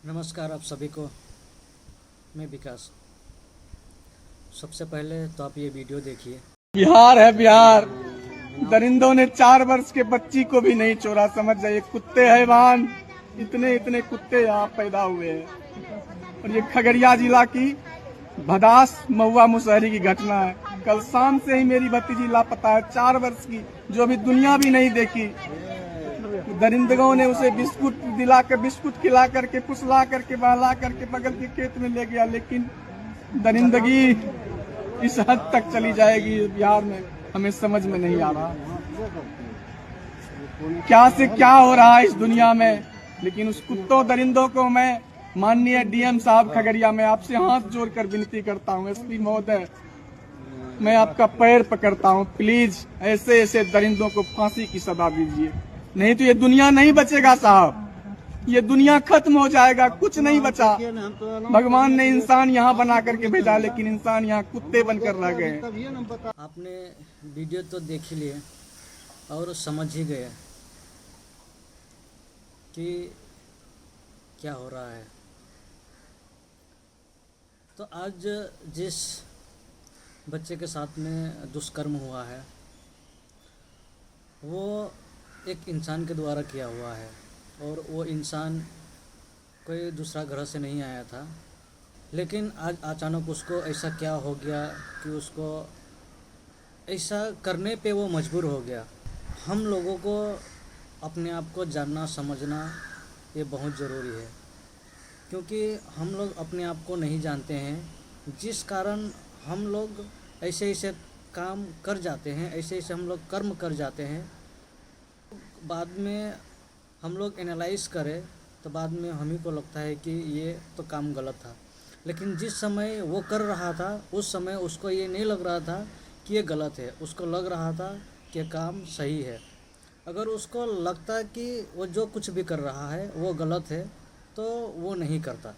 नमस्कार आप सभी को। मैं विकास। सबसे पहले तो आप ये वीडियो देखिए। बिहार है बिहार। दरिंदों ने 4 वर्ष के बच्ची को भी नहीं छोड़ा। समझ जाइए, कुत्ते हैवान, इतने इतने कुत्ते यहाँ पैदा हुए हैं। और ये खगड़िया जिला की भदास महुआ मुशहरी की घटना है। कल शाम से ही मेरी भतीजी लापता है, 4 वर्ष की, जो अभी दुनिया भी नहीं देखी। दरिंदों ने उसे बिस्कुट दिलाकर, बिस्कुट खिला करके, फुसला करके, बहला करके बगल के खेत में ले गया। लेकिन दरिंदगी इस हद तक चली जाएगी बिहार में, हमें समझ में नहीं आ रहा क्या से क्या हो रहा है इस दुनिया में। लेकिन उस कुत्तों दरिंदों को मैं, माननीय डीएम साहब खगड़िया, में आपसे हाथ जोड़कर विनती करता हूँ। एसपी महोदय, मैं आपका पैर पकड़ता हूँ, प्लीज ऐसे ऐसे दरिंदों को फांसी की सजा दीजिए, नहीं तो ये दुनिया नहीं बचेगा साहब। ये दुनिया खत्म हो जाएगा, कुछ नहीं बचा। भगवान ने इंसान यहाँ बना करके भेजा, लेकिन इंसान यहाँ कुत्ते बनकर रह गए। आपने वीडियो तो देख ही लिए और समझ ही गए कि क्या हो रहा है। तो आज जिस बच्चे के साथ में दुष्कर्म हुआ है वो एक इंसान के द्वारा किया हुआ है, और वो इंसान कोई दूसरा ग्रह से नहीं आया था। लेकिन आज अचानक उसको ऐसा क्या हो गया कि उसको ऐसा करने पे वो मजबूर हो गया। हम लोगों को अपने आप को जानना समझना ये बहुत ज़रूरी है, क्योंकि हम लोग अपने आप को नहीं जानते हैं, जिस कारण हम लोग ऐसे ऐसे काम कर जाते हैं, ऐसे ऐसे हम लोग कर्म कर जाते हैं। बाद में हम लोग एनालाइज करें तो बाद में हम ही को लगता है कि ये तो काम गलत था। लेकिन जिस समय वो कर रहा था उस समय उसको ये नहीं लग रहा था कि ये गलत है, उसको लग रहा था कि काम सही है। अगर उसको लगता कि वो जो कुछ भी कर रहा है वो गलत है तो वो नहीं करता।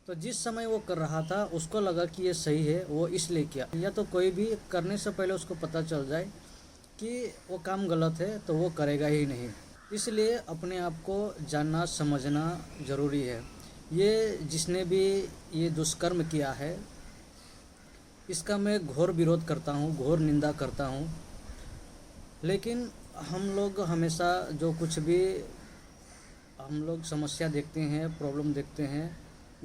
तो जिस समय वो कर रहा था उसको लगा कि ये सही है, वो इसलिए किया। या तो कोई भी करने से पहले उसको पता चल जाए कि वो काम गलत है तो वो करेगा ही नहीं। इसलिए अपने आप को जानना समझना ज़रूरी है। ये जिसने भी ये दुष्कर्म किया है इसका मैं घोर विरोध करता हूँ, घोर निंदा करता हूँ। लेकिन हम लोग हमेशा जो कुछ भी हम लोग समस्या देखते हैं, प्रॉब्लम देखते हैं,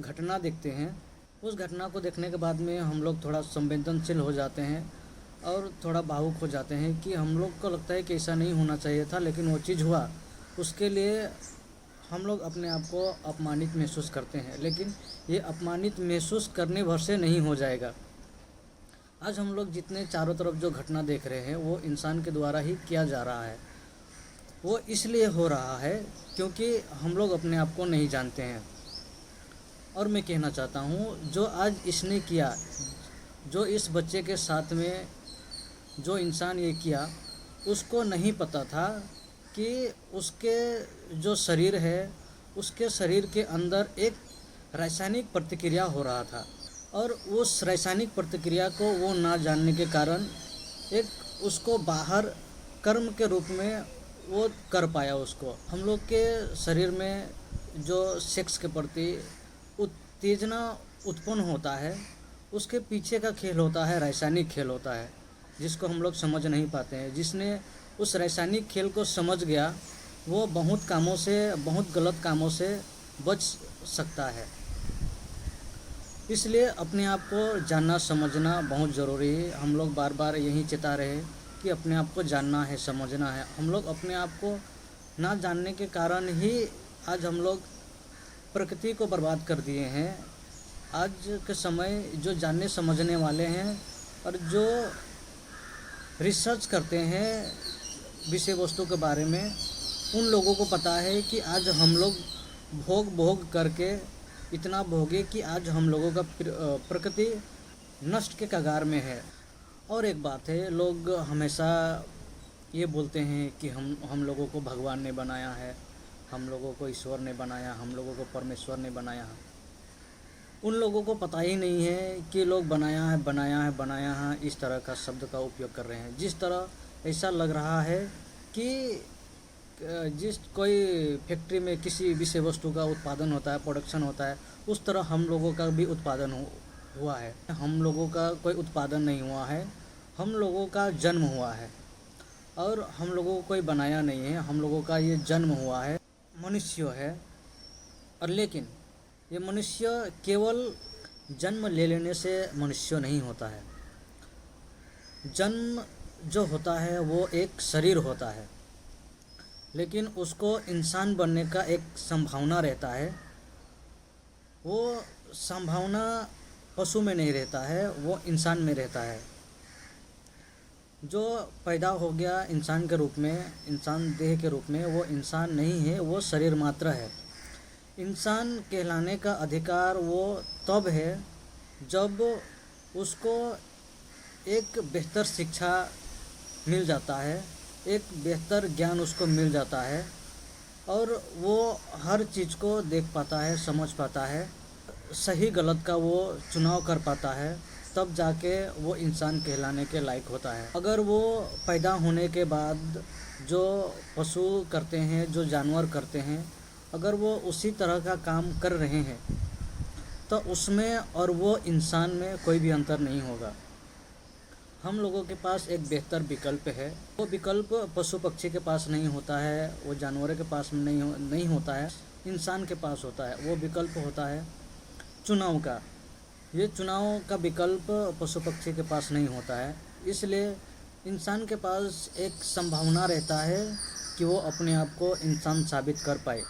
घटना देखते हैं, उस घटना को देखने के बाद में हम लोग थोड़ा संवेदनशील हो जाते हैं और थोड़ा भावुक हो जाते हैं कि हम लोग को लगता है कि ऐसा नहीं होना चाहिए था, लेकिन वो चीज़ हुआ। उसके लिए हम लोग अपने आप को अपमानित महसूस करते हैं। लेकिन ये अपमानित महसूस करने भर से नहीं हो जाएगा। आज हम लोग जितने चारों तरफ जो घटना देख रहे हैं वो इंसान के द्वारा ही किया जा रहा है। वो इसलिए हो रहा है क्योंकि हम लोग अपने आप को नहीं जानते हैं। और मैं कहना चाहता हूँ, जो आज इसने किया, जो इस बच्चे के साथ में जो इंसान ये किया, उसको नहीं पता था कि उसके जो शरीर है उसके शरीर के अंदर एक रासायनिक प्रतिक्रिया हो रहा था, और उस रासायनिक प्रतिक्रिया को वो ना जानने के कारण एक उसको बाहर कर्म के रूप में वो कर पाया। उसको हम लोग के शरीर में जो सेक्स के प्रति उत्तेजना उत्पन्न होता है उसके पीछे का खेल होता है, रासायनिक खेल होता है, जिसको हम लोग समझ नहीं पाते हैं। जिसने उस रासायनिक खेल को समझ गया वो बहुत कामों से, बहुत गलत कामों से बच सकता है। इसलिए अपने आप को जानना समझना बहुत ज़रूरी है। हम लोग बार बार यही चेता रहे कि अपने आप को जानना है, समझना है। हम लोग अपने आप को ना जानने के कारण ही आज हम लोग प्रकृति को बर्बाद कर दिए हैं। आज के समय जो जानने समझने वाले हैं और जो रिसर्च करते हैं विषय वस्तु के बारे में, उन लोगों को पता है कि आज हम लोग भोग करके इतना भोगे कि आज हम लोगों का प्रकृति नष्ट के कगार में है। और एक बात है, लोग हमेशा ये बोलते हैं कि हम लोगों को भगवान ने बनाया है, हम लोगों को ईश्वर ने बनाया, हम लोगों को परमेश्वर ने बनाया है। उन लोगों को पता ही नहीं है कि लोग बनाया है बनाया है बनाया है इस तरह का शब्द का उपयोग कर रहे हैं। जिस तरह ऐसा लग रहा है कि जिस कोई फैक्ट्री में किसी विषय वस्तु का उत्पादन होता है, प्रोडक्शन होता है, उस तरह हम लोगों का भी उत्पादन हुआ है। हम लोगों का कोई उत्पादन नहीं हुआ है, हम लोगों का जन्म हुआ है और हम लोगों को कोई बनाया नहीं है, हम लोगों का ये जन्म हुआ है। मनुष्य है और लेकिन ये मनुष्य केवल जन्म ले लेने से मनुष्य नहीं होता है। जन्म जो होता है वो एक शरीर होता है, लेकिन उसको इंसान बनने का एक संभावना रहता है। वो संभावना पशु में नहीं रहता है, वो इंसान में रहता है। जो पैदा हो गया इंसान के रूप में, इंसान देह के रूप में, वो इंसान नहीं है, वो शरीर मात्र है। इंसान कहलाने का अधिकार वो तब है जब उसको एक बेहतर शिक्षा मिल जाता है, एक बेहतर ज्ञान उसको मिल जाता है और वो हर चीज़ को देख पाता है, समझ पाता है, सही गलत का वो चुनाव कर पाता है, तब जाके वो इंसान कहलाने के लायक होता है। अगर वो पैदा होने के बाद जो पशु करते हैं, जो जानवर करते हैं, अगर वो उसी तरह का काम कर रहे हैं तो उसमें और वो इंसान में कोई भी अंतर नहीं होगा। हम लोगों के पास एक बेहतर विकल्प है। वो विकल्प पशु पक्षी के पास नहीं होता है, वो जानवरों के पास नहीं होता है, इंसान के पास होता है। वो विकल्प होता है चुनाव का। ये चुनाव का विकल्प पशु पक्षी के पास नहीं होता है, इसलिए इंसान के पास एक संभावना रहता है कि वो अपने आप को इंसान साबित कर पाए।